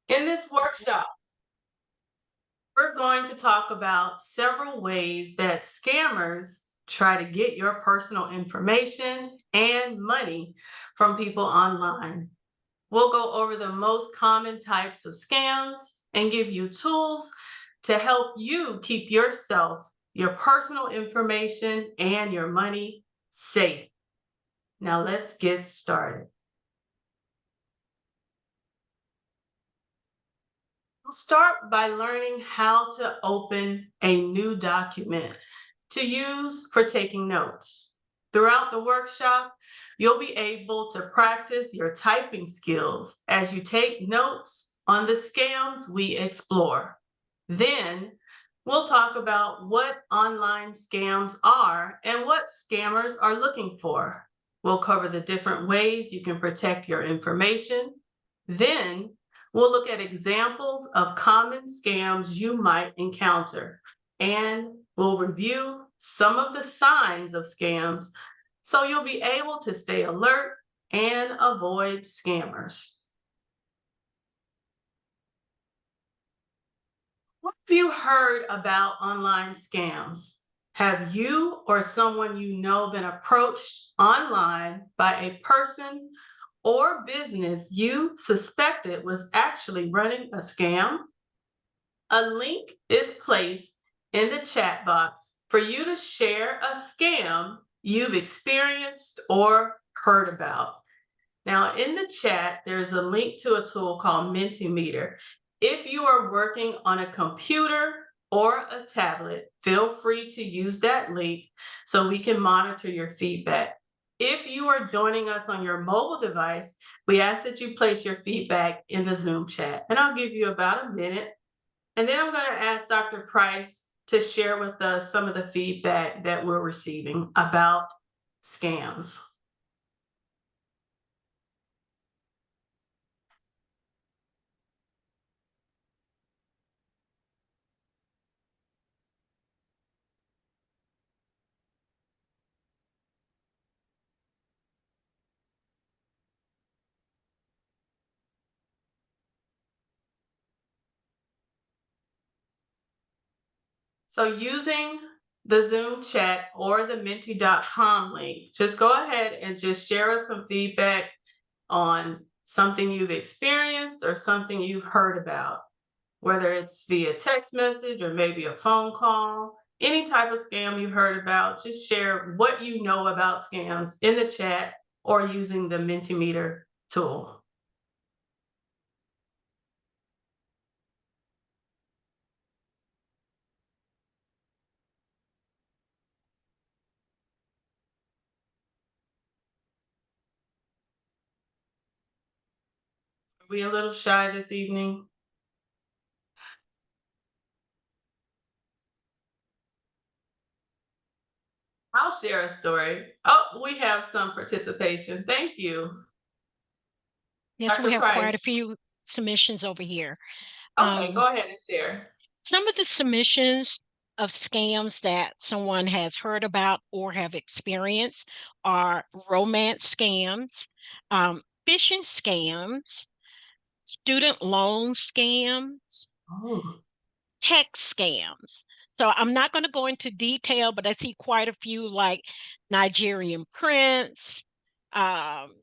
In this workshop, we're going to talk about several ways that scammers try to get your personal information and money from people online. We'll go over the most common types of scams and give you tools to help you keep yourself, your personal information, and your money safe. Now, let's get started. We'll start by learning how to open a new document to use for taking notes. Throughout the workshop, you'll be able to practice your typing skills as you take notes on the scams we explore. Then, we'll talk about what online scams are and what scammers are looking for. We'll cover the different ways you can protect your information. Then, we'll look at examples of common scams you might encounter, and we'll review some of the signs of scams so you'll be able to stay alert and avoid scammers. What have you heard about online scams? Have you or someone you know been approached online by a person or business you suspected was actually running a scam? A link is placed in the chat box for you to share a scam you've experienced or heard about. Now, in the chat, there's a link to a tool called Mentimeter. If you are working on a computer or a tablet, feel free to use that link so we can monitor your feedback. If you are joining us on your mobile device, we ask that you place your feedback in the Zoom chat, and I'll give you about a minute. And then I'm going to ask Dr. Price to share with us some of the feedback that we're receiving about scams. So using the Zoom chat or the menti.com link, just go ahead and just share us some feedback on something you've experienced or something you've heard about, whether it's via text message or maybe a phone call, any type of scam you've heard about. Just share what you know about scams in the chat or using the Mentimeter tool. Are we a little shy this evening? I'll share a story. Oh, we have some participation. Thank you. Yes, we Dr. have quite a Price. few submissions over here. Okay, Um, go ahead and share. some of the submissions of scams that someone has heard about or have experienced are romance scams, phishing scams, student loan scams, Oh, text scams. So I'm not going to go into detail, but I see quite a few like Nigerian prince, um,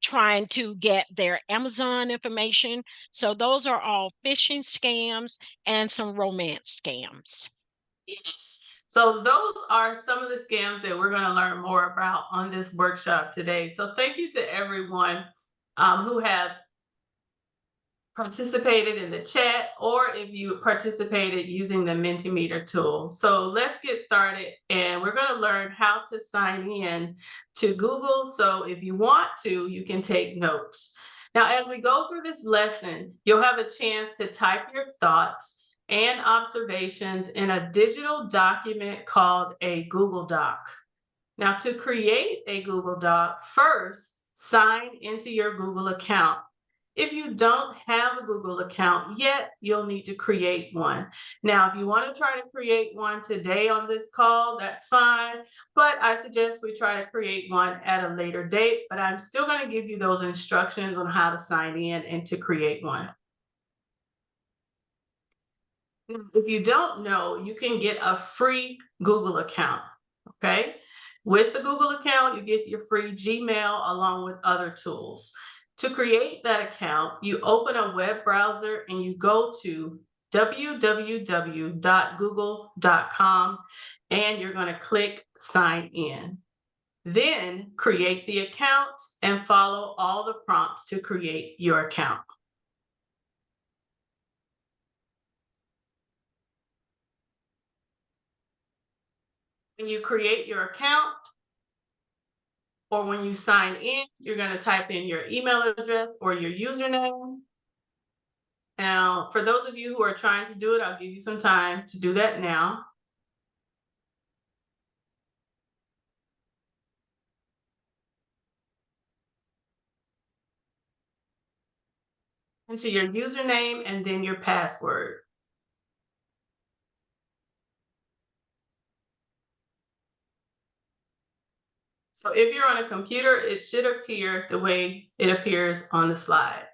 trying to get their Amazon information. So those are all phishing scams and some romance scams. yes. So those are some of the scams that we're going to learn more about on this workshop today. So thank you to everyone who have participated in the chat or if you participated using the Mentimeter tool. So let's get started and we're going to learn how to sign in to Google. So if you want to, you can take notes. Now, as we go through this lesson, you'll have a chance to type your thoughts and observations in a digital document called a Google Doc. Now, to create a Google Doc, first sign into your Google account. If you don't have a Google account yet, you'll need to create one. Now, if you want to try to create one today on this call, that's fine. But I suggest we try to create one at a later date. But I'm still going to give you those instructions on how to sign in and to create one. If you don't know, you can get a free Google account. Okay. With the Google account, you get your free Gmail along with other tools. To create that account, you open a web browser and you go to www.google.com and you're going to click sign in. Then create the account and follow all the prompts to create your account. When you create your account, or when you sign in, you're going to type in your email address or your username. Now, for those of you who are trying to do it, I'll give you some time to do that now. Enter your username and then your password. So if you're on a computer, it should appear the way it appears on the slide.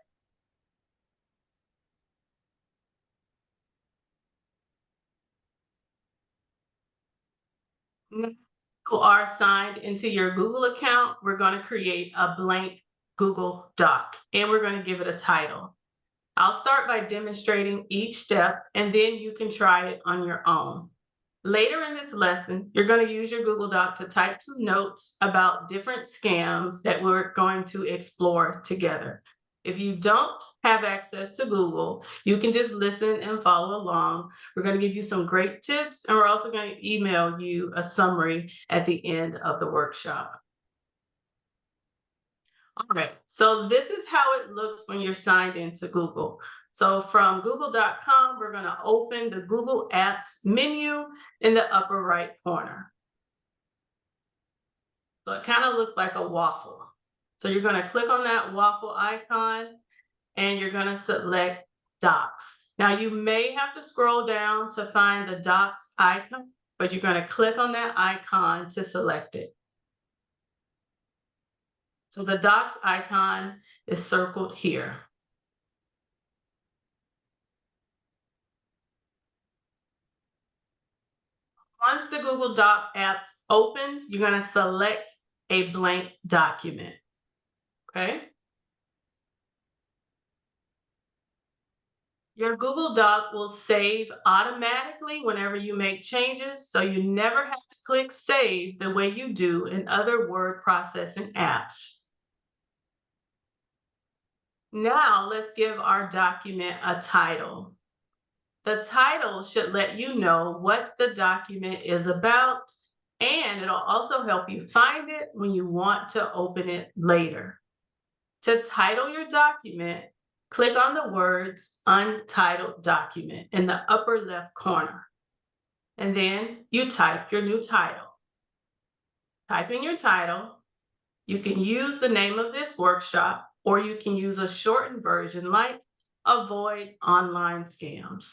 Now you are signed into your Google account. We're going to create a blank Google Doc and we're going to give it a title. I'll start by demonstrating each step and then you can try it on your own. Later in this lesson, you're going to use your Google Doc to type some notes about different scams that we're going to explore together. If you don't have access to Google, you can just listen and follow along. We're going to give you some great tips, and we're also going to email you a summary at the end of the workshop. All right, so this is how it looks when you're signed into Google. So from google.com, we're going to open the Google Apps menu in the upper right corner. So it kind of looks like a waffle. So you're going to click on that waffle icon and you're going to select Docs. Now you may have to scroll down to find the Docs icon, but you're going to click on that icon to select it. So the Docs icon is circled here. Once the Google Doc app opens, you're going to select a blank document. Okay. Your Google Doc will save automatically whenever you make changes, so you never have to click save the way you do in other word processing apps. Now let's give our document a title. The title should let you know what the document is about, and it'll also help you find it when you want to open it later. To title your document, click on the words Untitled Document in the upper left corner, and then you type your new title. Type in your title. You can use the name of this workshop, or you can use a shortened version like Avoid Online Scams.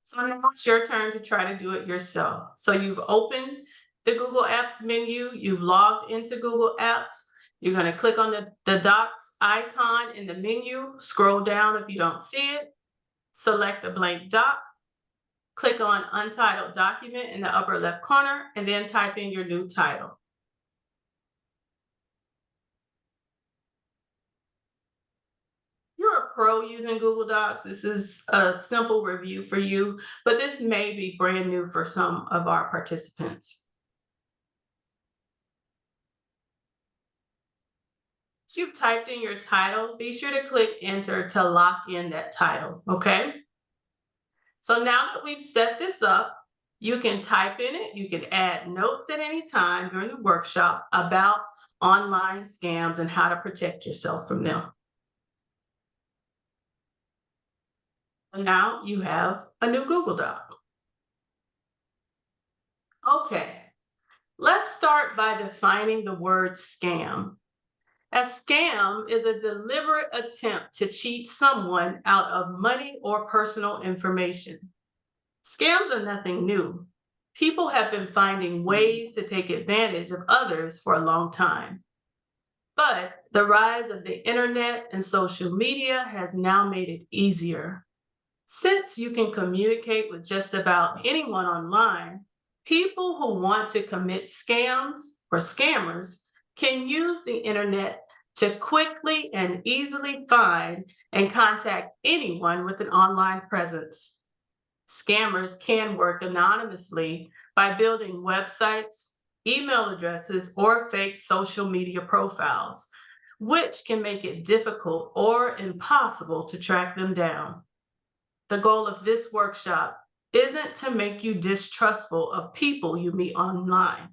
So now it's your turn to try to do it yourself. So you've opened the Google Apps menu, you've logged into Google Apps. You're going to click on the Docs icon in the menu, scroll down if you don't see it, select a blank doc, click on Untitled Document in the upper left corner, and then type in your new title. You're a pro using Google Docs. This is a simple review for you, but this may be brand new for some of our participants. Once you've typed in your title, be sure to click enter to lock in that title, okay? So now that we've set this up, you can type in it, you can add notes at any time during the workshop about online scams and how to protect yourself from them. And now you have a new Google Doc. Okay, let's start by defining the word scam. A scam is a deliberate attempt to cheat someone out of money or personal information. Scams are nothing new. People have been finding ways to take advantage of others for a long time. But the rise of the internet and social media has now made it easier. Since you can communicate with just about anyone online, people who want to commit scams or scammers can use the internet to quickly and easily find and contact anyone with an online presence. Scammers can work anonymously by building websites, email addresses, or fake social media profiles, which can make it difficult or impossible to track them down. The goal of this workshop isn't to make you distrustful of people you meet online.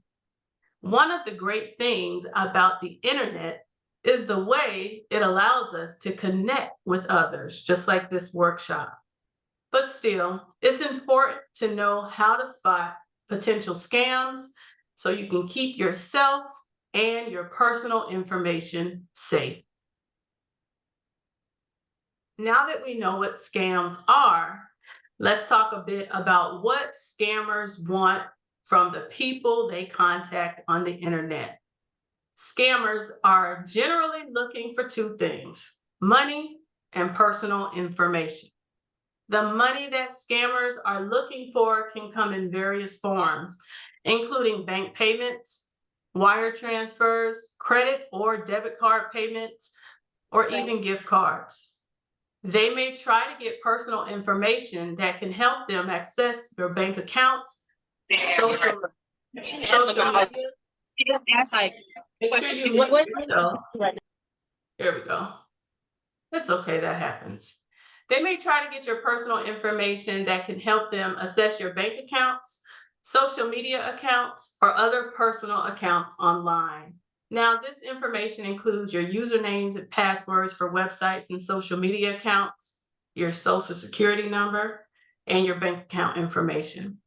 One of the great things about the internet is the way it allows us to connect with others, just like this workshop. But still, it's important to know how to spot potential scams so you can keep yourself and your personal information safe. Now that we know what scams are, let's talk a bit about what scammers want from the people they contact on the internet. Scammers are generally looking for two things: money and personal information. The money that scammers are looking for can come in various forms, including bank payments, wire transfers, credit or debit card payments, or even gift cards. They may try to get personal information that can help them access your bank accounts, social, social media. Make sure you mute yourself. There we go. It's okay, that happens. They may try to get your personal information that can help them assess your bank accounts, social media accounts, or other personal accounts online. Now, this information includes your usernames and passwords for websites and social media accounts, your social security number, and your bank account information.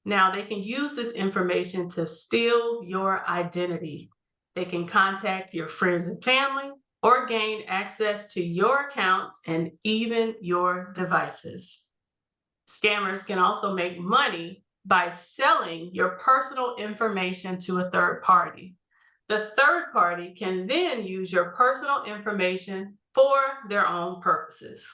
Now, they can use this information to steal your identity. They can contact your friends and family or gain access to your accounts and even your devices. Scammers can also make money by selling your personal information to a third party. The third party can then use your personal information for their own purposes.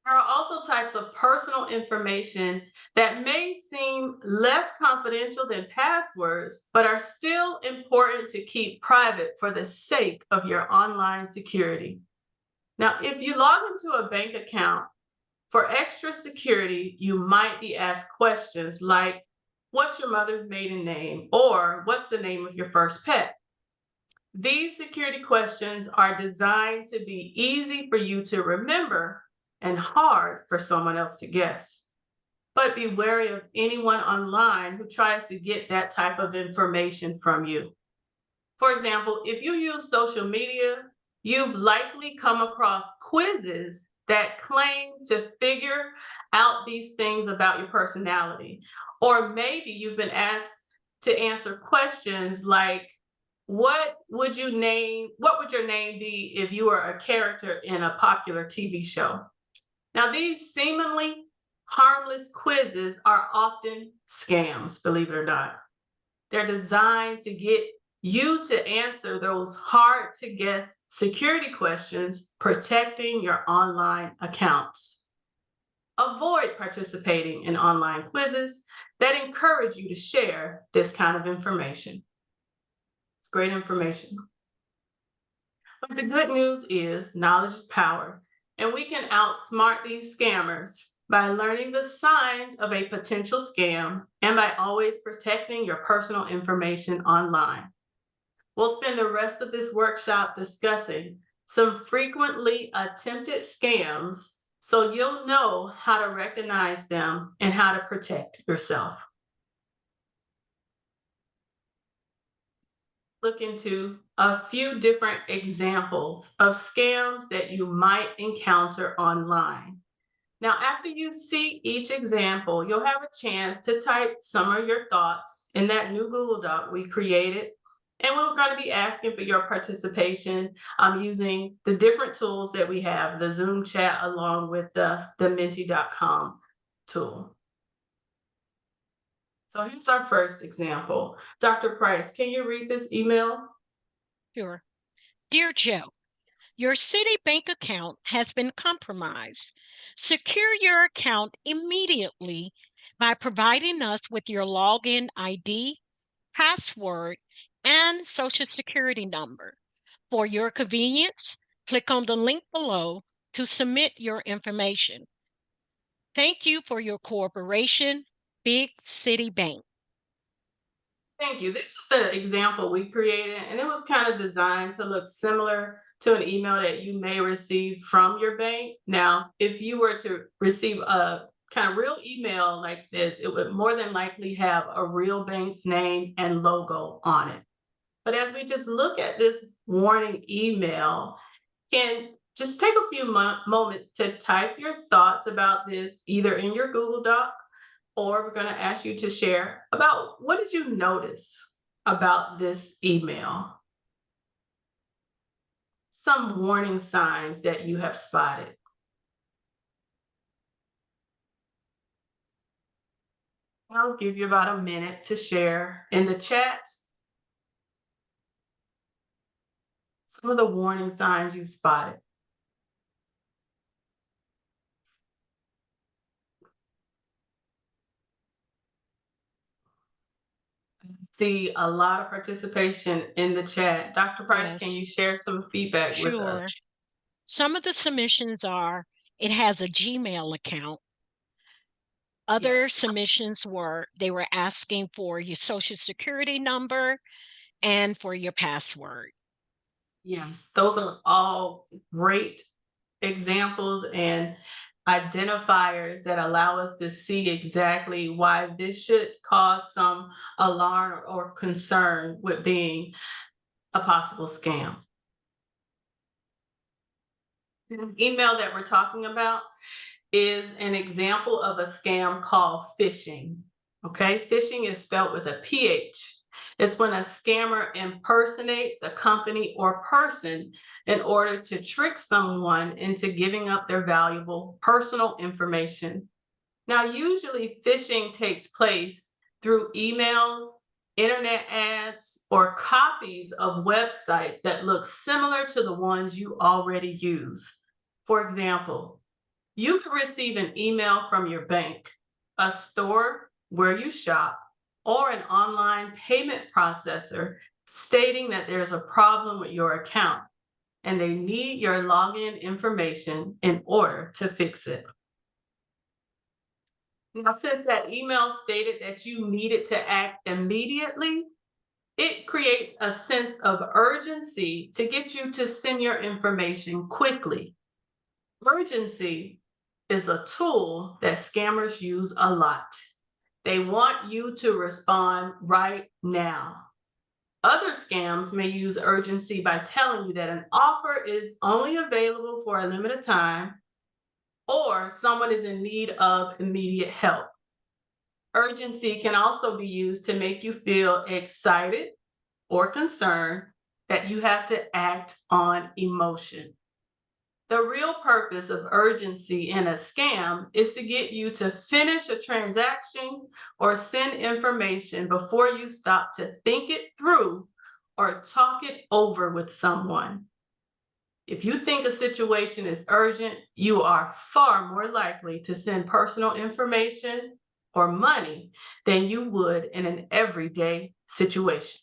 There are also types of personal information that may seem less confidential than passwords, but are still important to keep private for the sake of your online security. Now, if you log into a bank account, for extra security, you might be asked questions like, what's your mother's maiden name? Or what's the name of your first pet? These security questions are designed to be easy for you to remember and hard for someone else to guess. But be wary of anyone online who tries to get that type of information from you. For example, if you use social media, you've likely come across quizzes that claim to figure out these things about your personality. Or maybe you've been asked to answer questions like, what would your name be if you were a character in a popular TV show? Now, these seemingly harmless quizzes are often scams, believe it or not. They're designed to get you to answer those hard to guess security questions, protecting your online accounts. Avoid participating in online quizzes that encourage you to share this kind of information. It's great information. But the good news is knowledge is power, and we can outsmart these scammers by learning the signs of a potential scam and by always protecting your personal information online. We'll spend the rest of this workshop discussing some frequently attempted scams so you'll know how to recognize them and how to protect yourself. Look into a few different examples of scams that you might encounter online. Now, after you see each example, you'll have a chance to type some of your thoughts in that new Google Doc we created And we're going to be asking for your participation using the different tools that we have, the Zoom chat along with the menti.com tool. So here's our first example. Dr. Price, can you read this email? Sure. Dear Joe, your Citibank account has been compromised. Secure your account immediately by providing us with your login ID, password, and social security number. For your convenience, click on the link below to submit your information. Thank you for your cooperation, Big City Bank. Thank you. This was the example we created, and it was kind of designed to look similar to an email that you may receive from your bank. Now, if you were to receive a kind of real email like this, it would more than likely have a real bank's name and logo on it. But as we just look at this warning email, can just take a few moments to type your thoughts about this either in your Google Doc, or we're going to ask you to share about what did you notice about this email? Some warning signs that you have spotted. I'll give you about a minute to share in the chat some of the warning signs you spotted. See a lot of participation in the chat. Dr. Price, can Yes, you share some feedback with sure. us? Some of the submissions are it has a Gmail account. Other Yes. submissions were they were asking for your social security number and for your password. Yes, those are all great examples and identifiers that allow us to see exactly why this should cause some alarm or concern with being a possible scam. The email that we're talking about is an example of a scam called phishing. Okay, phishing is spelled with a PH. It's when a scammer impersonates a company or person in order to trick someone into giving up their valuable personal information. Now, usually phishing takes place through emails, internet ads, or copies of websites that look similar to the ones you already use. For example, you could receive an email from your bank, a store where you shop, or an online payment processor stating that there's a problem with your account and they need your login information in order to fix it. Now, since that email stated that you needed to act immediately, it creates a sense of urgency to get you to send your information quickly. Urgency is a tool that scammers use a lot. They want you to respond right now. Other scams may use urgency by telling you that an offer is only available for a limited time or someone is in need of immediate help. Urgency can also be used to make you feel excited or concerned that you have to act on emotion. The real purpose of urgency in a scam is to get you to finish a transaction or send information before you stop to think it through or talk it over with someone. If you think a situation is urgent, you are far more likely to send personal information or money than you would in an everyday situation.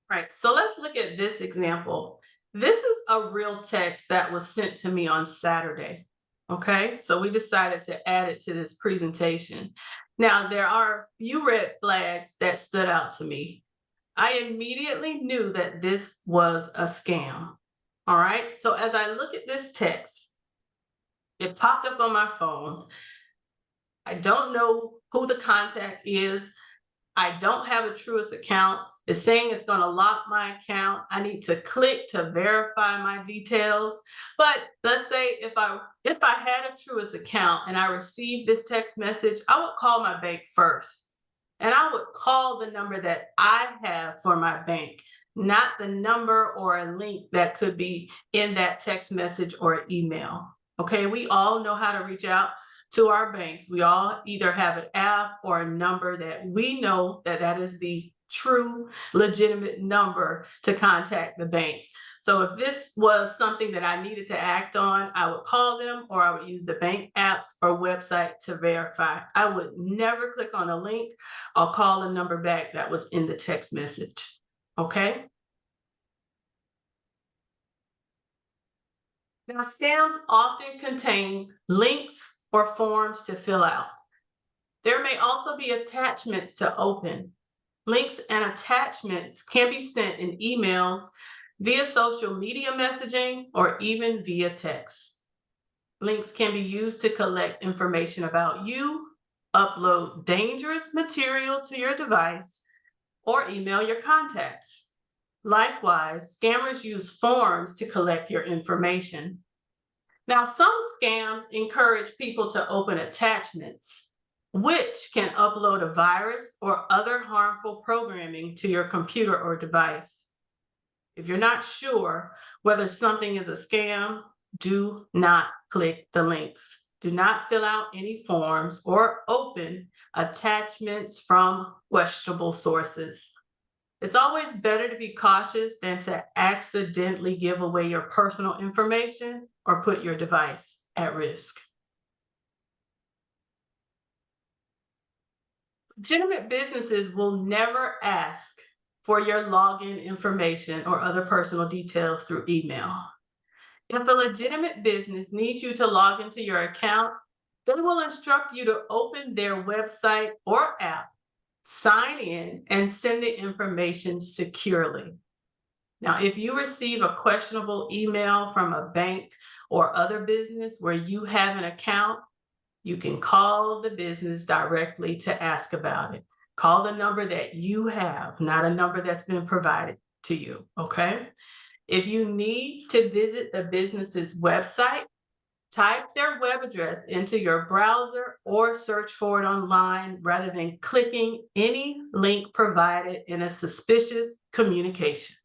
Right, so let's look at this example. This is a real text that was sent to me on Saturday. Okay, so we decided to add it to this presentation. Now, there are a few red flags that stood out to me. I immediately knew that this was a scam. All right, so as I look at this text, it popped up on my phone. I don't know who the contact is. I don't have a Truist account. It's saying it's going to lock my account. I need to click to verify my details. But let's say if I had a Truist account and I received this text message, I would call my bank first. call the number that I have for my bank, not the number or a link that could be in that text message or email. Okay, we all know how to reach out to our banks. We all either have an app or a number that we know that that is the true legitimate number to contact the bank. So if this was something that I needed to act on, I would call them or I would use the bank apps or website to verify. I would never click on a link or call a number back that was in the text message. Okay? Now, scams often contain links or forms to fill out. There may also be attachments to open. Links and attachments can be sent in emails, via social media messaging, or even via text. Links can be used to collect information about you, upload dangerous material to your device, or email your contacts. Likewise, scammers use forms to collect your information. Now, some scams encourage people to open attachments, which can upload a virus or other harmful programming to your computer or device. If you're not sure whether something is a scam, do not click the links. Do not fill out any forms or open attachments from questionable sources. It's always better to be cautious than to accidentally give away your personal information or put your device at risk. Legitimate businesses will never ask for your login information or other personal details through email. If a legitimate business needs you to log into your account, they will instruct you to open their website or app, sign in, and send the information securely. Now, if you receive a questionable email from a bank or other business where you have an account, you can call the business directly to ask about it. Call the number that you have, not a number that's been provided to you, okay? If you need to visit the business's website, type their web address into your browser or search for it online rather than clicking any link provided in a suspicious communication.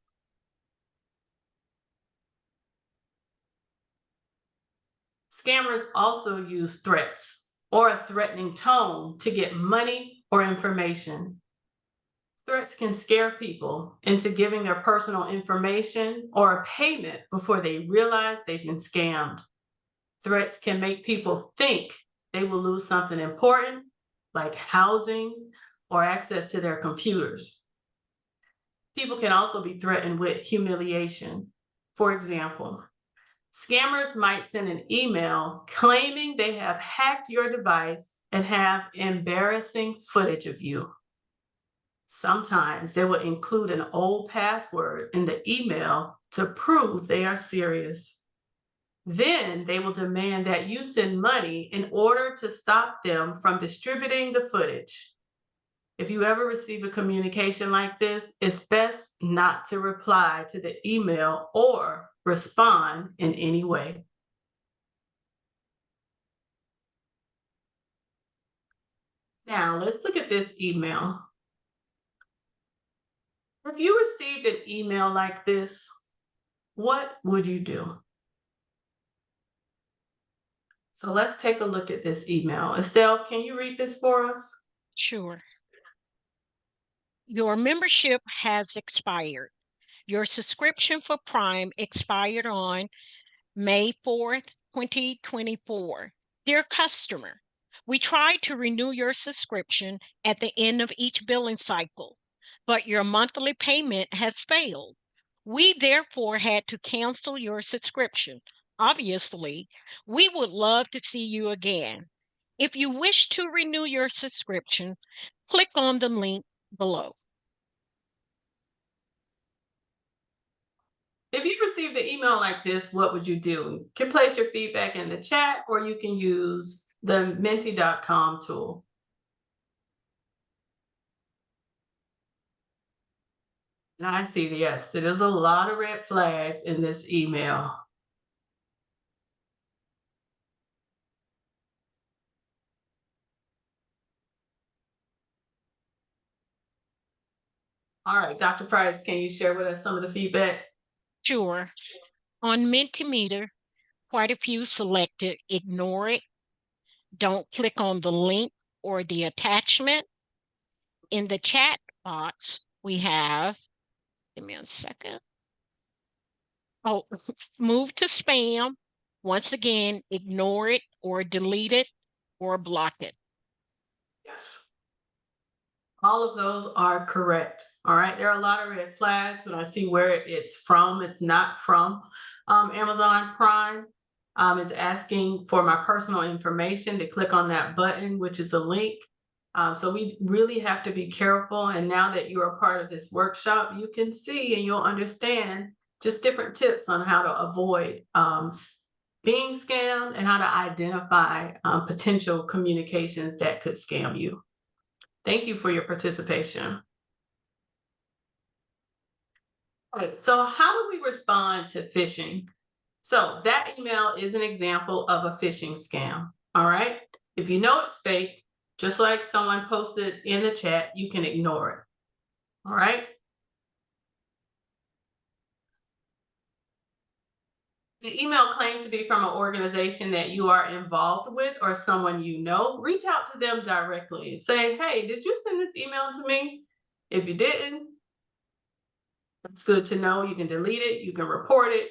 Scammers also use threats or a threatening tone to get money or information. Threats can scare people into giving their personal information or a payment before they realize they've been scammed. Threats can make people think they will lose something important, like housing or access to their computers. People can also be threatened with humiliation. For example, scammers might send an email claiming they have hacked your device and have embarrassing footage of you. Sometimes they will include an old password in the email to prove they are serious. Then they will demand that you send money in order to stop them from distributing the footage. If you ever receive a communication like this, it's best not to reply to the email or respond in any way. Now, let's look at this email. If you received an email like this, what would you do? So let's take a look at this email. Estelle, can you read this for us? Sure. Your membership has expired. Your subscription for Prime expired on May 4th, 2024. Dear customer, we tried to renew your subscription at the end of each billing cycle, but your monthly payment has failed. We therefore had to cancel your subscription. Obviously, we would love to see you again. If you wish to renew your subscription, click on the link below. If you received an email like this, what would you do? You can place your feedback in the chat or you can use the menti.com tool. And I see, yes, it is a lot of red flags in this email. All right, Dr. Price, can you share with us some of the feedback? Sure. On Mentimeter, quite a few selected ignore it, don't click on the link or the attachment. In the chat box, we have, give me a second. Oh, move to spam. Once again, ignore it or delete it or block it. Yes. All of those are correct. All right. There are a lot of red flags when I see where it's from. It's not from Amazon Prime. It's asking for my personal information to click on that button, which is a link. So we really have to be careful. And now that you are part of this workshop, you can see and you'll understand just different tips on how to avoid being scammed and how to identify potential communications that could scam you. Thank you for your participation. Right, so how do we respond to phishing? So that email is an example of a phishing scam. All right. If you know it's fake, just like someone posted in the chat, you can ignore it. All right. The email claims to be from an organization that you are involved with or someone you know. Reach out to them directly and say, hey, did you send this email to me? If you didn't, it's good to know. You can delete it, you can report it,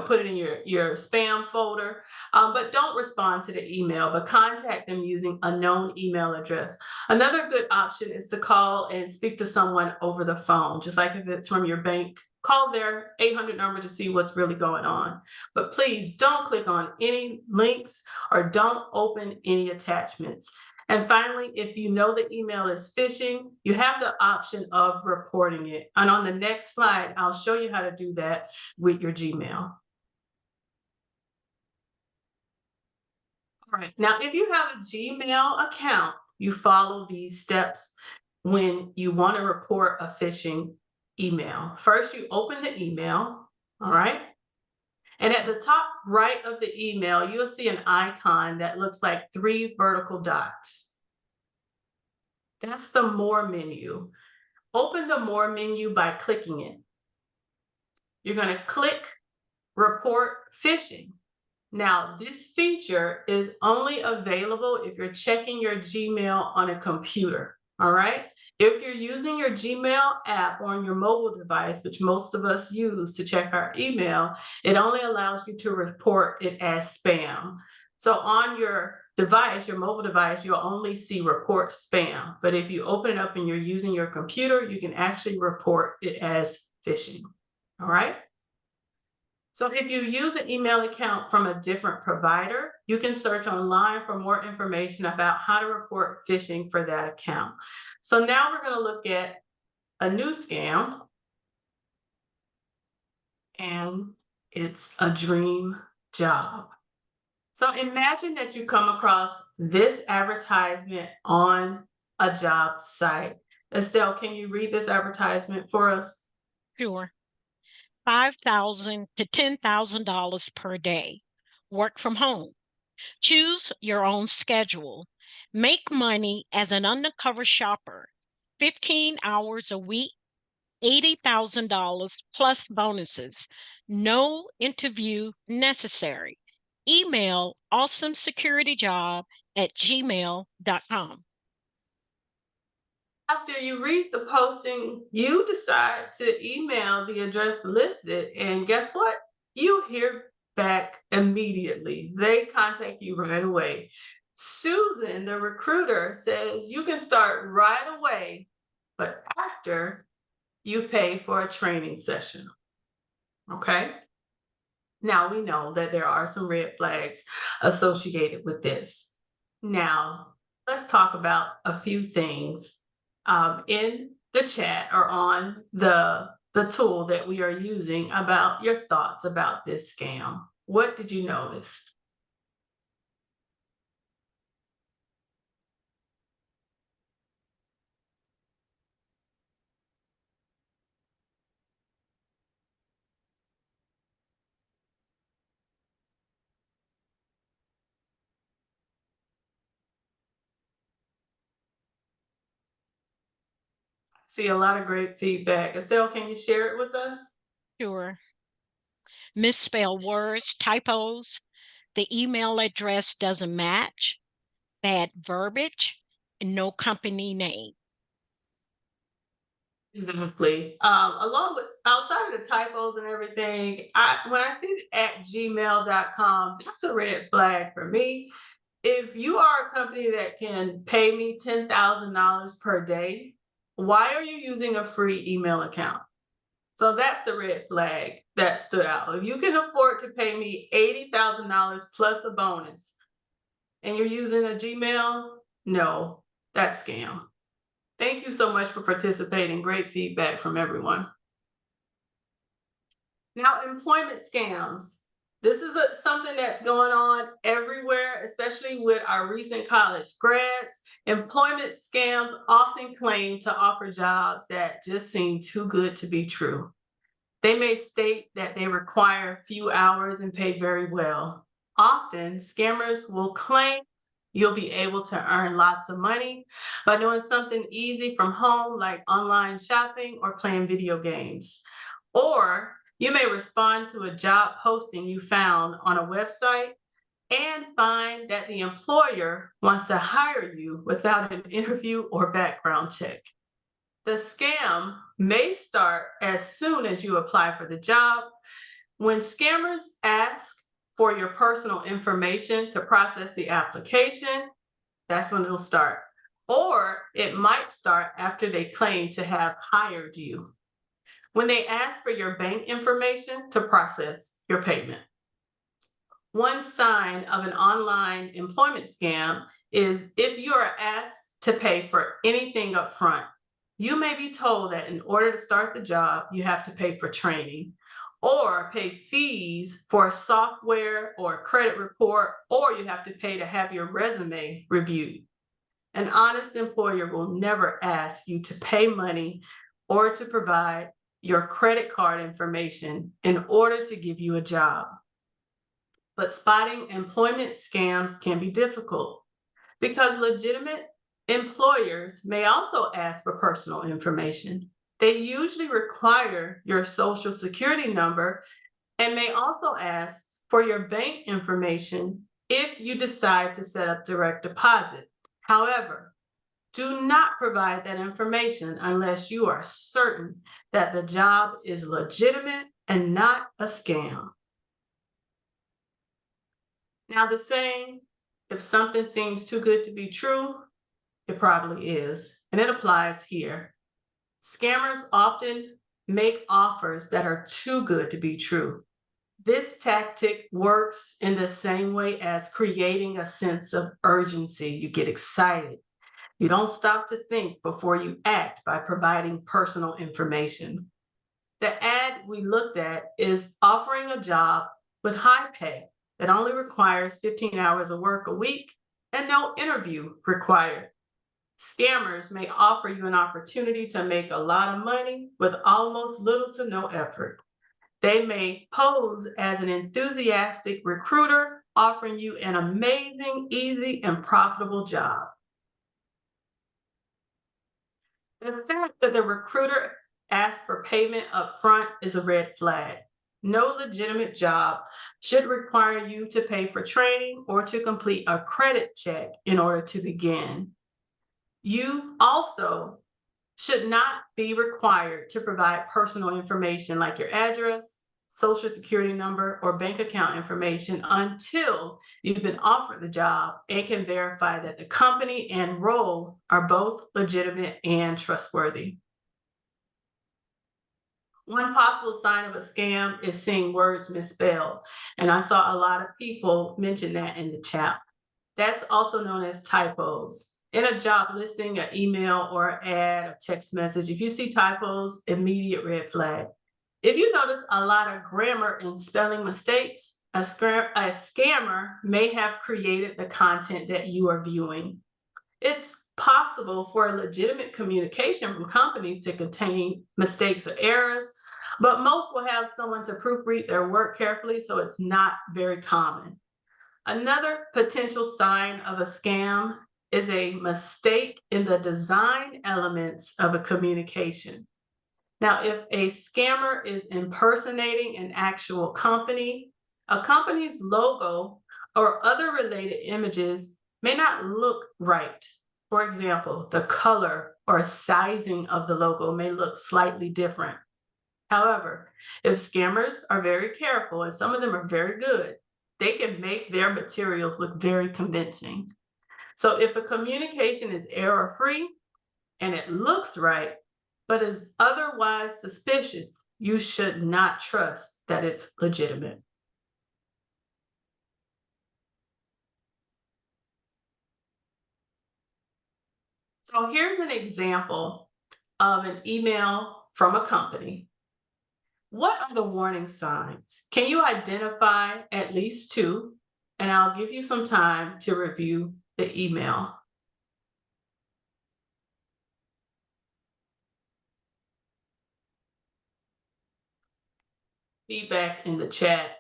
put it in your spam folder, but don't respond to the email, but contact them using a known email address. Another good option is to call and speak to someone over the phone, just like if it's from your bank. Call their 800 number to see what's really going on. But please don't click on any links or don't open any attachments. And finally, if you know the email is phishing, you have the option of reporting it. And on the next slide, I'll show you how to do that with your Gmail. All right. Now, if you have a Gmail account, you follow these steps when you want to report a phishing email. First, you open the email. All right. And at the top right of the email, you'll see an icon that looks like 3 vertical dots. That's the More menu. Open the More menu by clicking it. You're going to click Report Phishing. Now, this feature is only available if you're checking your Gmail on a computer, all right? If you're using your Gmail app on your mobile device, which most of us use to check our email, it only allows you to report it as spam. So on your device, your mobile device, you'll only see report spam. But if you open it up and you're using your computer, you can actually report it as phishing, all right? So if you use an email account from a different provider, you can search online for more information about how to report phishing for that account. So now we're going to look at a new scam, and it's a dream job. So imagine that you come across this advertisement on a job site. Estelle, can you read this advertisement for us? Sure. $5,000 to $10,000 per day. Work from home. Choose your own schedule. Make money as an undercover shopper. 15 hours a week, $80,000 plus bonuses. No interview necessary. Email awesomesecurityjob@gmail.com. After you read the posting, you decide to email the address listed, and guess what? You hear back immediately. They contact you right away. Susan, the recruiter, says you can start right away, but after you pay for a training session. Okay? Now we know that there are some red flags associated with this. Now, let's talk about a few things in the chat or on the tool that we are using about your thoughts about this scam. What did you notice? See a lot of great feedback. Estelle, can you share it with us? Sure. Misspelled words, typos, the email address doesn't match, bad verbiage, and no company name. Exactly. Along with outside of the typos and everything, when I see the at gmail.com, that's a red flag for me. If you are a company that can pay me $10,000 per day, why are you using a free email account? So that's the red flag that stood out. If you can afford to pay me $80,000 plus a bonus and you're using a Gmail, no, that's scam. Thank you so much for participating. Great feedback from everyone. Now, employment scams. This is something that's going on everywhere, especially with our recent college grads. Employment scams often claim to offer jobs that just seem too good to be true. They may state that they require few hours and pay very well. Often, scammers will claim you'll be able to earn lots of money by doing something easy from home, like online shopping or playing video games. Or you may respond to a job posting you found on a website and find that the employer wants to hire you without an interview or background check. The scam may start as soon as you apply for the job. When scammers ask for your personal information to process the application, that's when it'll start. Or it might start after they claim to have hired you, when they ask for your bank information to process your payment. One sign of an online employment scam is if you are asked to pay for anything up front. You may be told that in order to start the job, you have to pay for training or pay fees for software or credit report, or you have to pay to have your resume reviewed. An honest employer will never ask you to pay money or to provide your credit card information in order to give you a job. But spotting employment scams can be difficult because legitimate employers may also ask for personal information. They usually require your social security number and may also ask for your bank information if you decide to set up direct deposit. However, do not provide that information unless you are certain that the job is legitimate and not a scam. Now, the saying, if something seems too good to be true, it probably is, and it applies here. Scammers often make offers that are too good to be true. This tactic works in the same way as creating a sense of urgency. You get excited. You don't stop to think before you act by providing personal information. The ad we looked at is offering a job with high pay that only requires 15 hours of work a week and no interview required. Scammers may offer you an opportunity to make a lot of money with almost little to no effort. They may pose as an enthusiastic recruiter, offering you an amazing, easy, and profitable job. The fact that the recruiter asks for payment up front is a red flag. No legitimate job should require you to pay for training or to complete a credit check in order to begin. You also should not be required to provide personal information like your address, social security number, or bank account information until you've been offered the job and can verify that the company and role are both legitimate and trustworthy. One possible sign of a scam is seeing words misspelled, and I saw a lot of people mention that in the chat. That's also known as typos. In a job listing, an email or ad or text message, if you see typos, immediate red flag. If you notice a lot of grammar and spelling mistakes, a scammer may have created the content that you are viewing. It's possible for a legitimate communication from companies to contain mistakes or errors, but most will have someone to proofread their work carefully, so it's not very common. Another potential sign of a scam is a mistake in the design elements of a communication. Now, if a scammer is impersonating an actual company, a company's logo or other related images may not look right. For example, the color or sizing of the logo may look slightly different. However, if scammers are very careful, and some of them are very good, they can make their materials look very convincing. So if a communication is error free and it looks right, but is otherwise suspicious, you should not trust that it's legitimate. So here's an example of an email from a company. What are the warning signs? Can you identify at least two? And I'll give you some time to review the email. Feedback in the chat.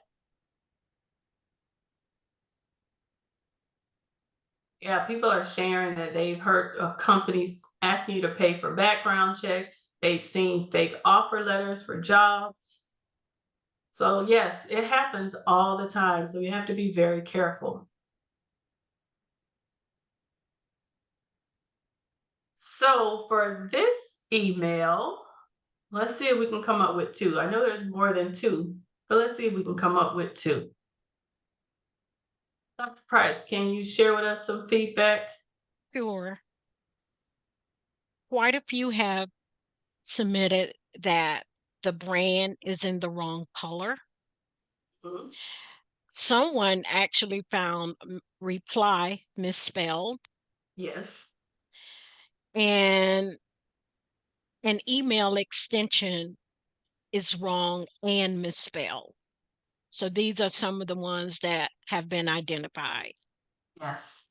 Yeah, people are sharing that they've heard of companies asking you to pay for background checks. They've seen fake offer letters for jobs. So, yes, it happens all the time. So, you have to be very careful. So, for this email, let's see if we can come up with two. I know there's more than two, but let's see if we can come up with two. Dr. Price, can you share with us some feedback? Sure. Quite a few have submitted that the brand is in the wrong color. Mhm. Someone actually found reply misspelled, Yes. and an email extension is wrong and misspelled. So these are some of the ones that have been identified. Yes.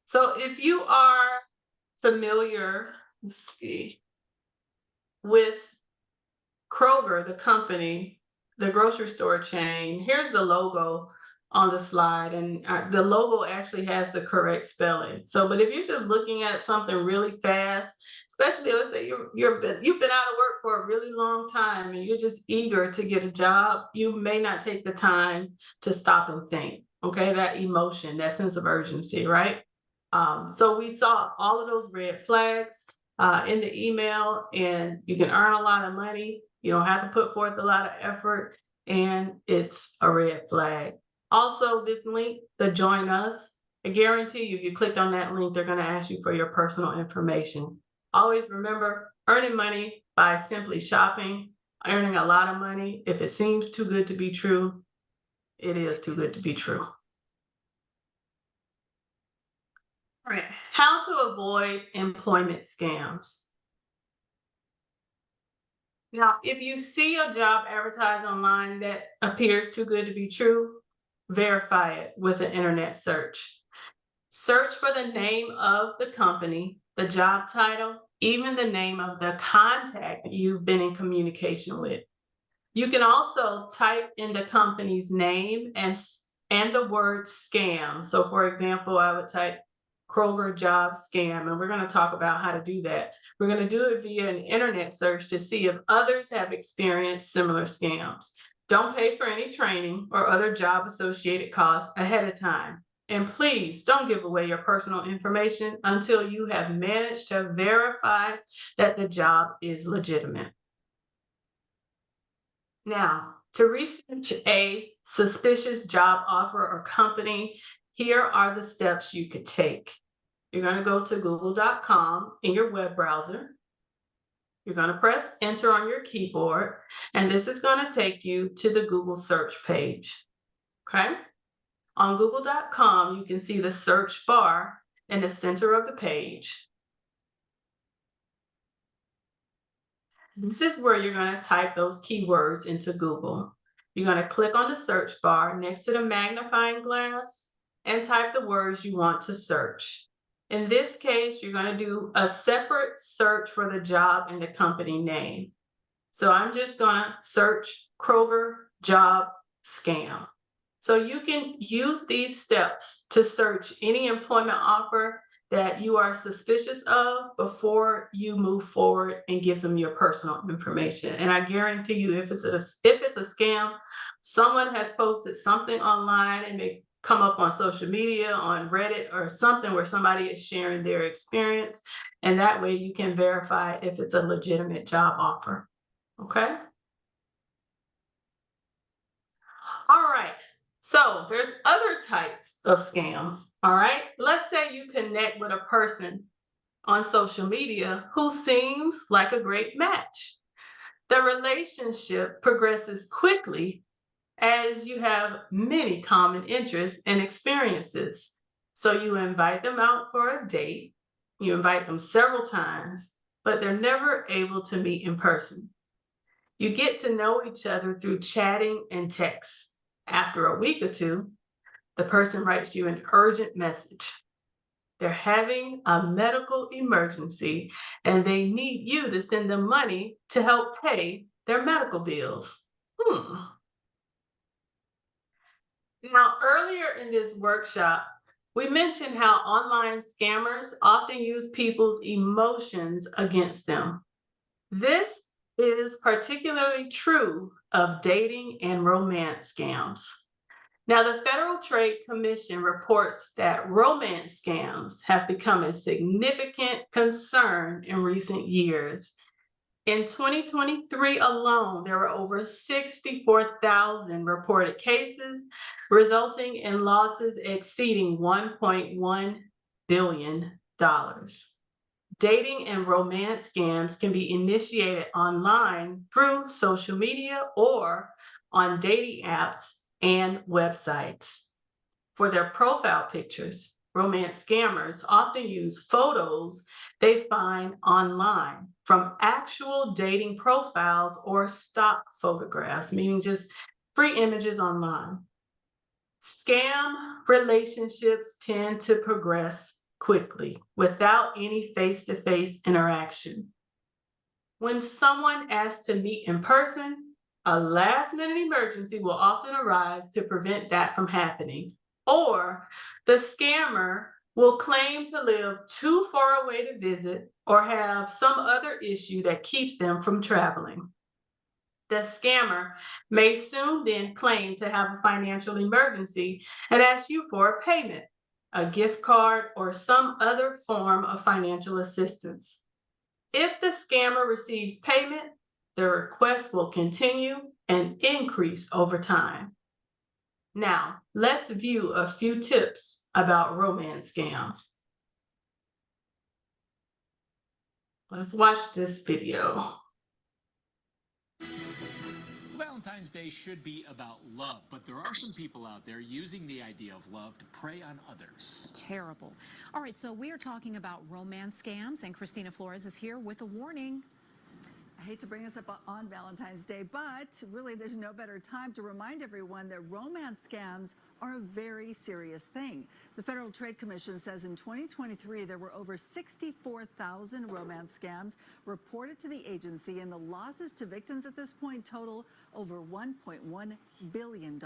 So if you are familiar, let's see, with Kroger, the company, the grocery store chain, here's the logo on the slide, and the logo actually has the correct spelling. So, but if you're just looking at something really fast, especially let's say you've been out of work for a really long time and you're just eager to get a job, you may not take the time to stop and think. Okay, that emotion, that sense of urgency, right? So we saw all of those red flags in the email, and you can earn a lot of money. You don't have to put forth a lot of effort, and it's a red flag. Also, this link, the join us, I guarantee you, if you clicked on that link, they're going to ask you for your personal information. Always remember, earning money by simply shopping, earning a lot of money. If it seems too good to be true, it is too good to be true. All right. How to avoid employment scams. Now, if you see a job advertised online that appears too good to be true, verify it with an internet search. Search for the name of the company, the job title, even the name of the contact you've been in communication with. You can also type in the company's name and the word scam. So, for example, I would type Kroger job scam, and we're going to talk about how to do that. We're going to do it via an internet search to see if others have experienced similar scams. Don't pay for any training or other job associated costs ahead of time. And please don't give away your personal information until you have managed to verify that the job is legitimate. Now, to research a suspicious job offer or company, here are the steps you could take. You're going to go to google.com in your web browser. You're going to press enter on your keyboard, and this is going to take you to the Google search page. Okay? On google.com, you can see the search bar in the center of the page. This is where you're going to type those keywords into Google. You're going to click on the search bar next to the magnifying glass and type the words you want to search. In this case, you're going to do a separate search for the job and the company name. So I'm just going to search Kroger job scam. So you can use these steps to search any employment offer that you are suspicious of before you move forward and give them your personal information. And I guarantee you, if it's a scam, someone has posted something online and may come up on social media, on Reddit or something where somebody is sharing their experience. And that way you can verify if it's a legitimate job offer. Okay. All right. So there's other types of scams. All right. Let's say you connect with a person on social media who seems like a great match. The relationship progresses quickly as you have many common interests and experiences. So you invite them out for a date, you invite them several times, but they're never able to meet in person. You get to know each other through chatting and text. After a week or two, the person writes you an urgent message. They're having a medical emergency and they need you to send them money to help pay their medical bills. Hmm. Now, earlier in this workshop, we mentioned how online scammers often use people's emotions against them. This is particularly true of dating and romance scams. Now, the Federal Trade Commission reports that romance scams have become a significant concern in recent years. In 2023 alone, there were over 64,000 reported cases, resulting in losses exceeding $1.1 billion. Dating and romance scams can be initiated online through social media or on dating apps and websites. For their profile pictures, romance scammers often use photos they find online from actual dating profiles or stock photographs, meaning just free images online. Scam relationships tend to progress quickly without any face to face interaction. When someone asks to meet in person, a last minute emergency will often arise to prevent that from happening. Or the scammer will claim to live too far away to visit or have some other issue that keeps them from traveling. The scammer may soon then claim to have a financial emergency and ask you for a payment, a gift card, or some other form of financial assistance. If the scammer receives payment, the request will continue and increase over time. Now, let's view a few tips about romance scams. Let's watch this video. Valentine's Day should be about love, but there are some people out there using the idea of love to prey on others. Terrible. All right, so we are talking about romance scams, and Christina Flores is here with a warning. I hate to bring us up on Valentine's Day, but really there's no better time to remind everyone that romance scams are a very serious thing. The Federal Trade Commission says in 2023 there were over 64,000 romance scams reported to the agency, and the losses to victims at this point total over $1.1 billion.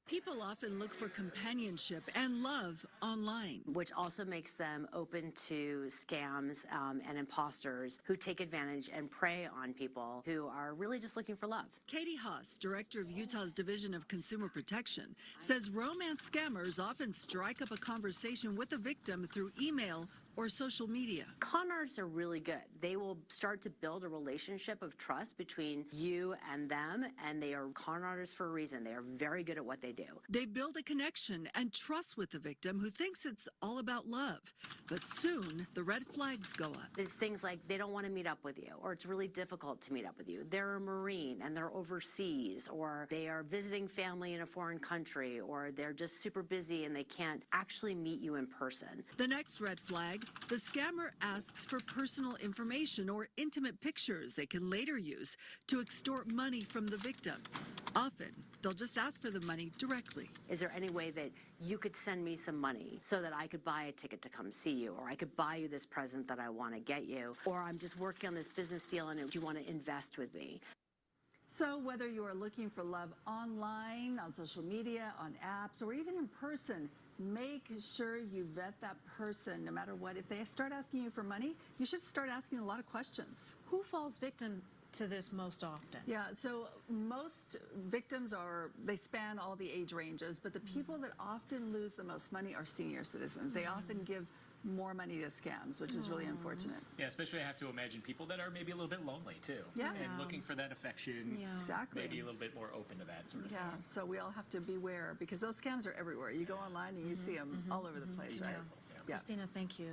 People often look for companionship and love online, which also makes them open to scams and imposters who take advantage and prey on people who are really just looking for love. Katie Haas, director of Utah's Division of Consumer Protection, says romance scammers often strike up a conversation with the victim through email or social media. Con artists are really good. They will start to build a relationship of trust between you and them, and they are con artists for a reason. They are very good at what they do. They build a connection and trust with the victim, who thinks it's all about love. But soon, the red flags go up. It's things like they don't want to meet up with you, or it's really difficult to meet up with you. They're a Marine and they're overseas, or they are visiting family in a foreign country, or they're just super busy and they can't actually meet you in person. The next red flag: the scammer asks for personal information or intimate pictures they can later use to extort money from the victim. Often, they'll just ask for the money directly. Is there any way that you could send me some money so that I could buy a ticket to come see you, or I could buy you this present that I want to get you, or I'm just working on this business deal and do you want to invest with me? So whether you are looking for love online, on social media, on apps, or even in person, make sure you vet that person no matter what. If they start asking you for money, you should start asking a lot of questions. Who falls victim to this most often? Yeah, so most victims they span all the age ranges, but the people that often lose the most money are senior citizens. They often give more money to scams, which is really unfortunate. Yeah, especially I have to imagine people that are maybe a little bit lonely too. Yeah. And looking for that affection. Yeah. Exactly. Maybe a little bit more open to that sort of Yeah, thing. so we all have to beware because those scams are everywhere. You go online and you see them all over the place, right? Yeah. Christina, thank you.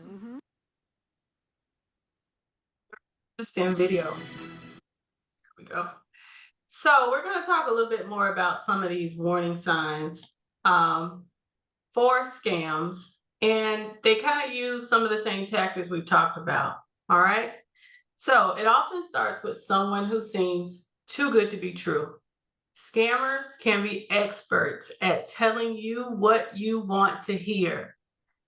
Just in video. Here we go. So we're going to talk a little bit more about some of these warning signs for scams, and they kind of use some of the same tactics we've talked about. All right. So it often starts with someone who seems too good to be true. Scammers can be experts at telling you what you want to hear.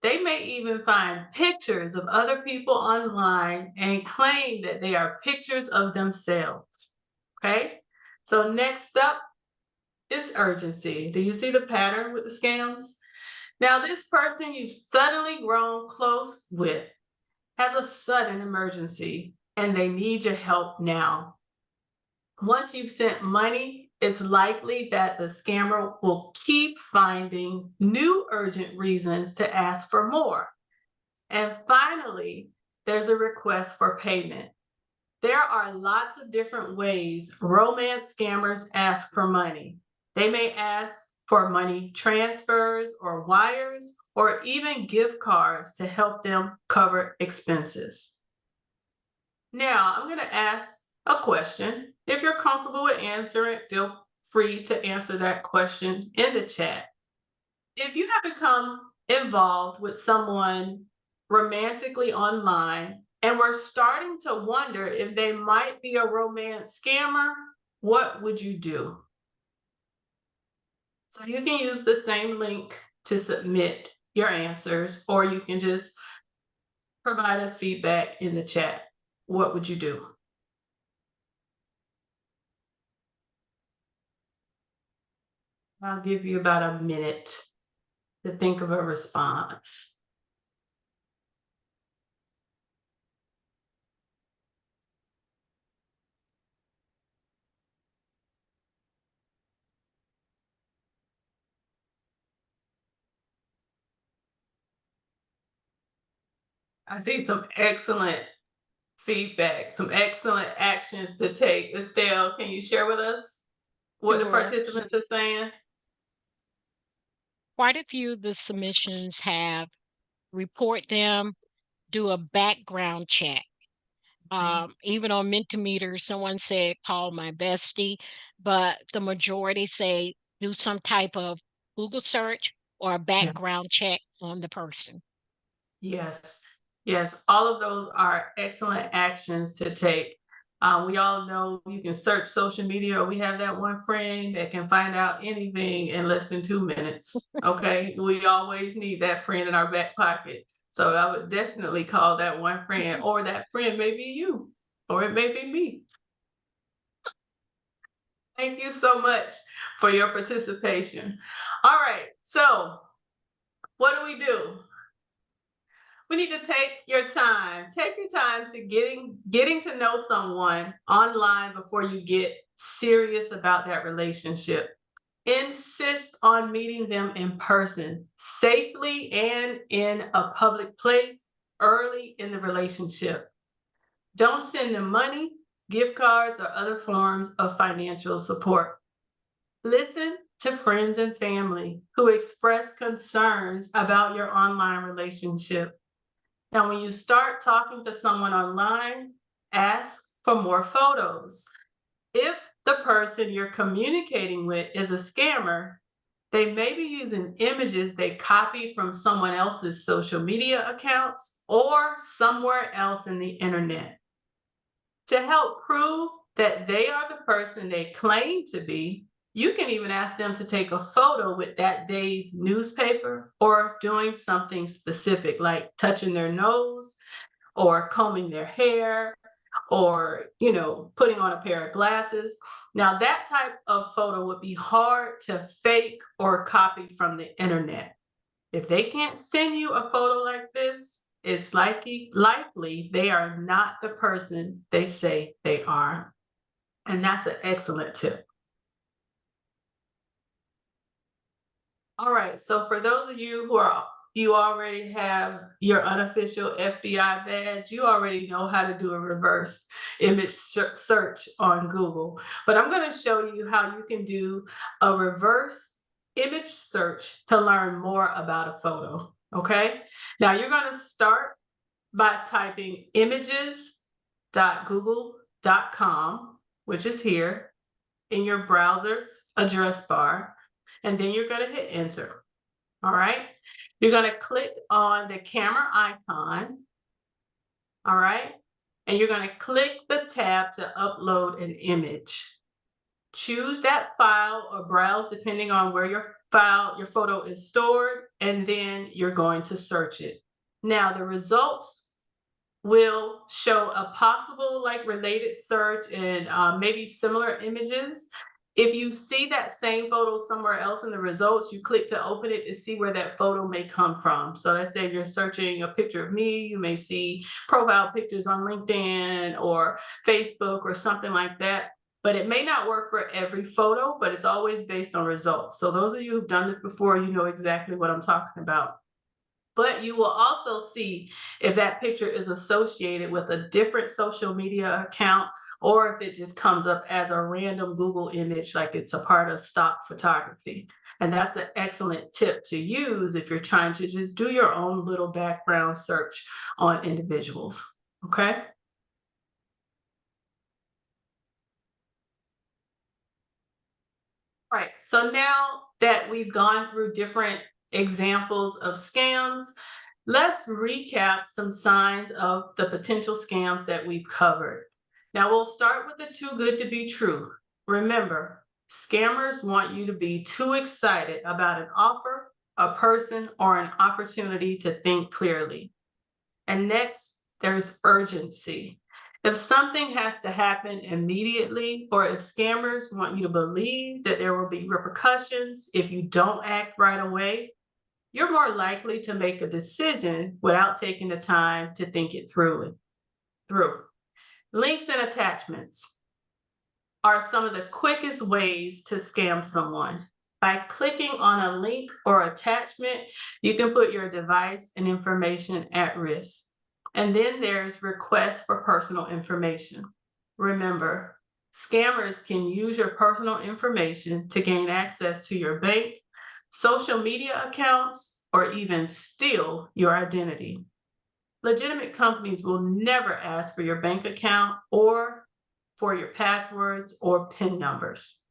They may even find pictures of other people online and claim that they are pictures of themselves. Okay? So next up is urgency. Do you see the pattern with the scams? Now, this person you've suddenly grown close with has a sudden emergency and they need your help now. Once you've sent money, it's likely that the scammer will keep finding new urgent reasons to ask for more. And finally, there's a request for payment. There are lots of different ways romance scammers ask for money. They may ask for money transfers or wires, or even gift cards to help them cover expenses. Now, I'm going to ask a question. If you're comfortable with answering, feel free to answer that question in the chat. If you have become involved with someone romantically online and we're starting to wonder if they might be a romance scammer, what would you do? So you can use the same link to submit your answers, or you can just provide us feedback in the chat. What would you do? I'll give you about a minute to think of a response. I see some excellent feedback, some excellent actions to take. Estelle, can you share with us what the Sure. participants are saying? Quite a few of the submissions have report them, do a background check. Even on Mentimeter, someone said, call my bestie, but the majority say do some type of Google search or a Yeah. background check on the person. Yes, yes, all of those are excellent actions to take. We all know you can search social media, or we have that one friend that can find out anything in less than 2 minutes. Okay, we always need that friend in our back pocket. So I would definitely call that one friend, or that friend may be you, or it may be me. Thank you so much for your participation. All right, so what do? We need to take your time. Take your time to getting to know someone online before you get serious about that relationship. Insist on meeting them in person, safely and in a public place early in the relationship. Don't send them money, gift cards, or other forms of financial support. Listen to friends and family who express concerns about your online relationship. Now, when you start talking to someone online, ask for more photos. If the person you're communicating with is a scammer, they may be using images they copy from someone else's social media accounts or somewhere else in the internet. To help prove that they are the person they claim to be, you can even ask them to take a photo with that day's newspaper or doing something specific like touching their nose or combing their hair or, putting on a pair of glasses. Now, that type of photo would be hard to fake or copy from the internet. If they can't send you a photo like this, it's likely they are not the person they say they are. And that's an excellent tip. All right, so for those of you you already have your unofficial FBI badge, you already know how to do a reverse image search on Google. But I'm going to show you how you can do a reverse image search to learn more about a photo. Okay, now you're going to start by typing images.google.com, which is here in your browser's address bar, and then you're going to hit enter. All right, you're going to click on the camera icon. All right, and you're going to click the tab to upload an image. Choose that file or browse depending on where your photo is stored, and then you're going to search it. Now the results will show a possible related search and maybe similar images. If you see that same photo somewhere else in the results, you click to open it to see where that photo may come from. So let's say you're searching a picture of me, you may see profile pictures on LinkedIn or Facebook or something like that. But it may not work for every photo, but it's always based on results. So those of you who've done this before, you know exactly what I'm talking about. But you will also see if that picture is associated with a different social media account or if it just comes up as a random Google image, like it's a part of stock photography. And that's an excellent tip to use if you're trying to just do your own little background search on individuals. Okay. All right, so now that we've gone through different examples of scams, let's recap some signs of the potential scams that we've covered. Now we'll start with the too good to be true. Remember, scammers want you to be too excited about an offer, a person, or an opportunity to think clearly. And next, there's urgency. If something has to happen immediately, or if scammers want you to believe that there will be repercussions if you don't act right away, you're more likely to make a decision without taking the time to think it through. Links and attachments are some of the quickest ways to scam someone. By clicking on a link or attachment, you can put your device and information at risk. And then there's requests for personal information. Remember, scammers can use your personal information to gain access to your bank, social media accounts, or even steal your identity. Legitimate companies will never ask for your bank account or for your passwords or PIN numbers.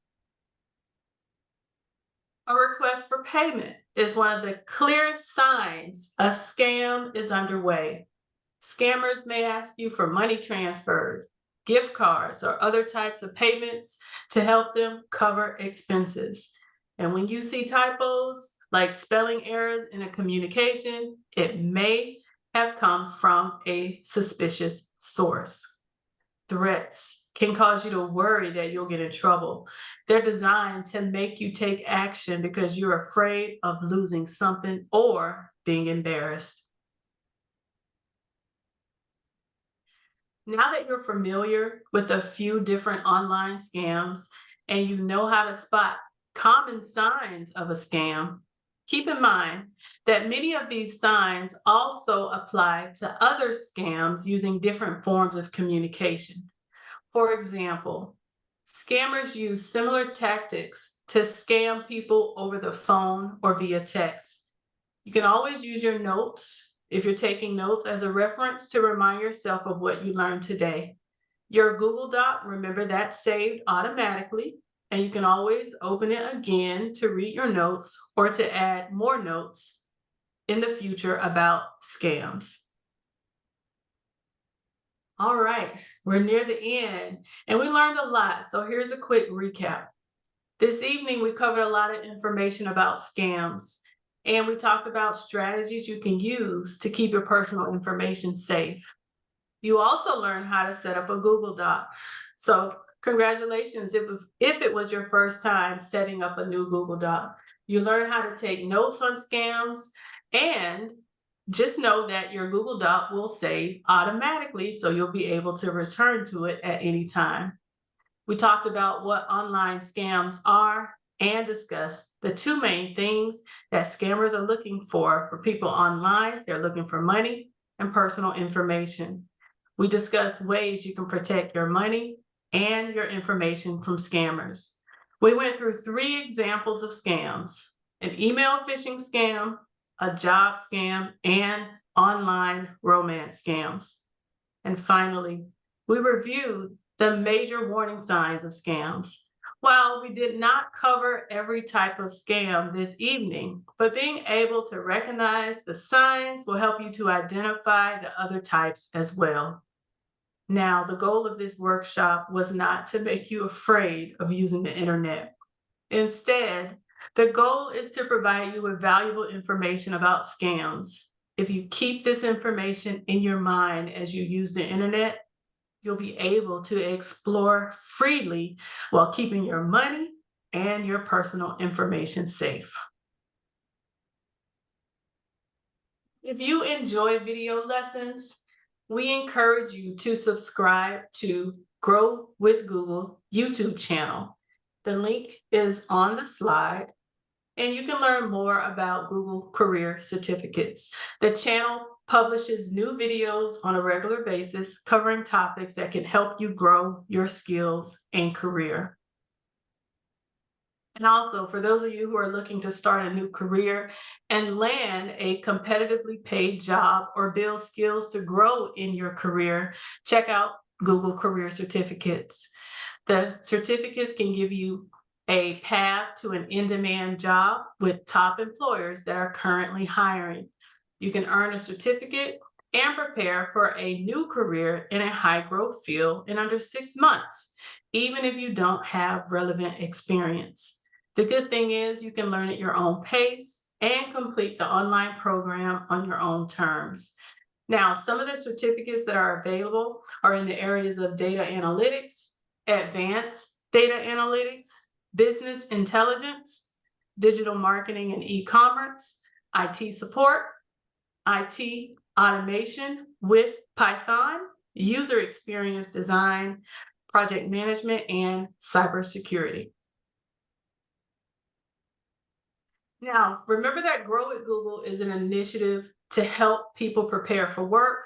A request for payment is one of the clearest signs a scam is underway. Scammers may ask you for money transfers, gift cards, or other types of payments to help them cover expenses. And when you see typos, like spelling errors in a communication, it may have come from a suspicious source. Threats can cause you to worry that you'll get in trouble. They're designed to make you take action because you're afraid of losing something or being embarrassed. Now that you're familiar with a few different online scams and you know how to spot common signs of a scam, keep in mind that many of these signs also apply to other scams using different forms of communication. For example, scammers use similar tactics to scam people over the phone or via text. You can always use your notes if you're taking notes as a reference to remind yourself of what you learned today. Your Google Doc, remember that's saved automatically, and you can always open it again to read your notes or to add more notes in the future about scams. All right, we're near the end and we learned a lot. So here's a quick recap. This evening, we covered a lot of information about scams and we talked about strategies you can use to keep your personal information safe. You also learned how to set up a Google Doc. So congratulations if it was your first time setting up a new Google Doc. You learned how to take notes on scams And just know that your Google Doc will save automatically, so you'll be able to return to it at any time. We talked about what online scams are and discussed the two main things that scammers are looking for people online. They're looking for money and personal information. We discussed ways you can protect your money and your information from scammers. We went through 3 examples of scams: an email phishing scam, a job scam, and online romance scams. And finally, we reviewed the major warning signs of scams. While we did not cover every type of scam this evening, but being able to recognize the signs will help you to identify the other types as well. Now, the goal of this workshop was not to make you afraid of using the internet. Instead, the goal is to provide you with valuable information about scams. If you keep this information in your mind as you use the internet, you'll be able to explore freely while keeping your money and your personal information safe. If you enjoy video lessons, we encourage you to subscribe to Grow with Google YouTube channel. The link is on the slide, and you can learn more about Google Career Certificates. The channel publishes new videos on a regular basis covering topics that can help you grow your skills and career. And also, for those of you who are looking to start a new career and land a competitively paid job or build skills to grow in your career, check out Google Career Certificates. The certificates can give you a path to an in-demand job with top employers that are currently hiring. You can earn a certificate and prepare for a new career in a high-growth field in under 6 months, even if you don't have relevant experience. The good thing is you can learn at your own pace and complete the online program on your own terms. Now, some of the certificates that are available are in the areas of data analytics, advanced data analytics, business intelligence, digital marketing and e-commerce, IT support, IT automation with Python, user experience design, project management, and cybersecurity. Now, remember that Grow with Google is an initiative to help people prepare for work,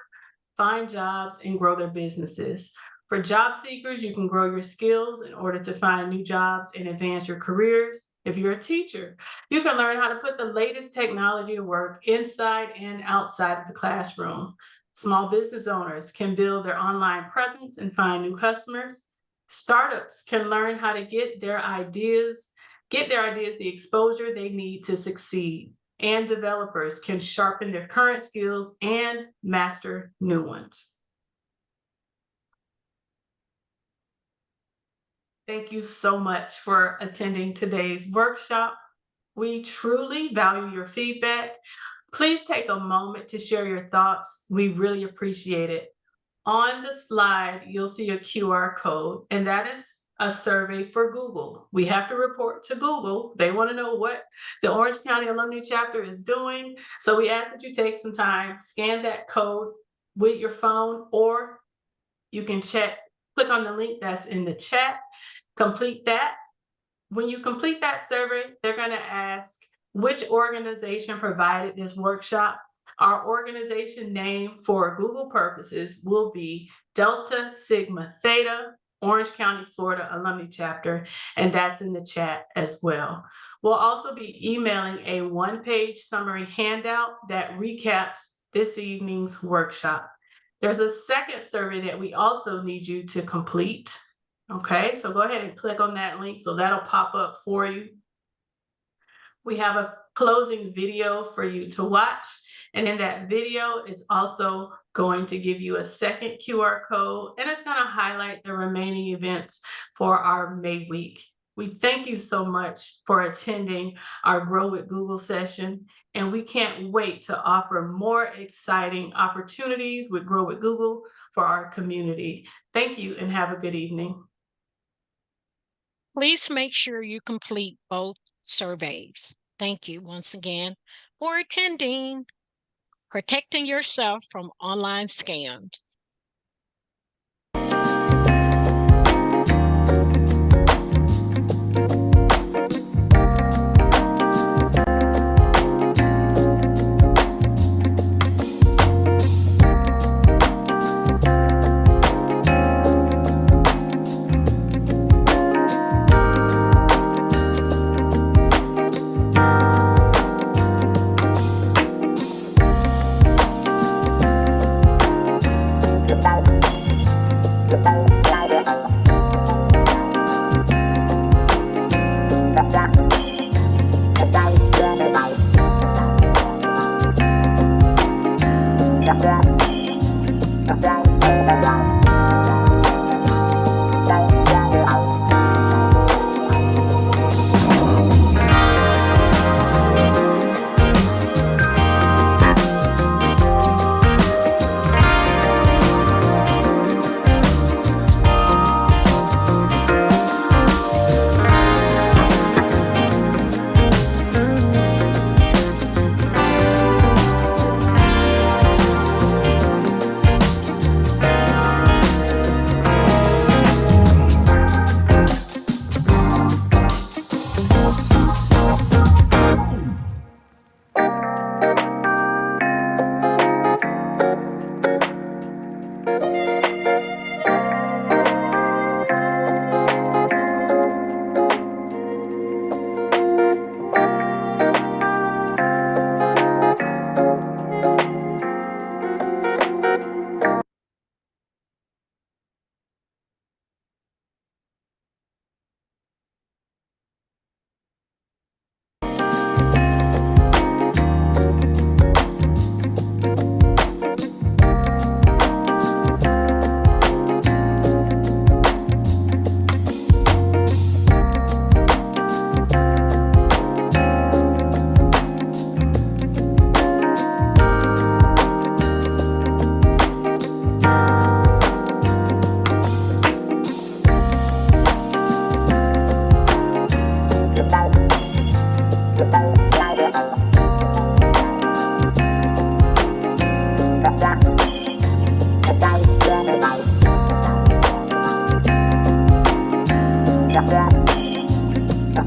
find jobs, and grow their businesses. For job seekers, you can grow your skills in order to find new jobs and advance your careers. If you're a teacher, you can learn how to put the latest technology to work inside and outside of the classroom. Small business owners can build their online presence and find new customers. Startups can learn how to get their ideas the exposure they need to succeed. And developers can sharpen their current skills and master new ones. Thank you so much for attending today's workshop. We truly value your feedback. Please take a moment to share your thoughts. We really appreciate it. On the slide, you'll see a QR code, and that is a survey for Google. We have to report to Google. They want to know what the Orange County Alumni Chapter is doing. So we ask that you take some time, scan that code with your phone, or you can click on the link that's in the chat, complete that. When you complete that survey, they're going to ask which organization provided this workshop. Our organization name for Google purposes will be Delta Sigma Theta, Orange County, Florida Alumni Chapter, and that's in the chat as well. We'll also be emailing a one-page summary handout that recaps this evening's workshop. There's a second survey that we also need you to complete. Okay, so go ahead and click on that link, so that'll pop up for you. We have a closing video for you to watch, and in that video, it's also going to give you a second QR code, and it's going to highlight the remaining events for our May week. We thank you so much for attending our Grow with Google session, and we can't wait to offer more exciting opportunities with Grow with Google for our community. Thank you and have a good evening. Please make sure you complete both surveys. Thank you once again. or attending. Protecting yourself from online scams.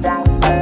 Yeah.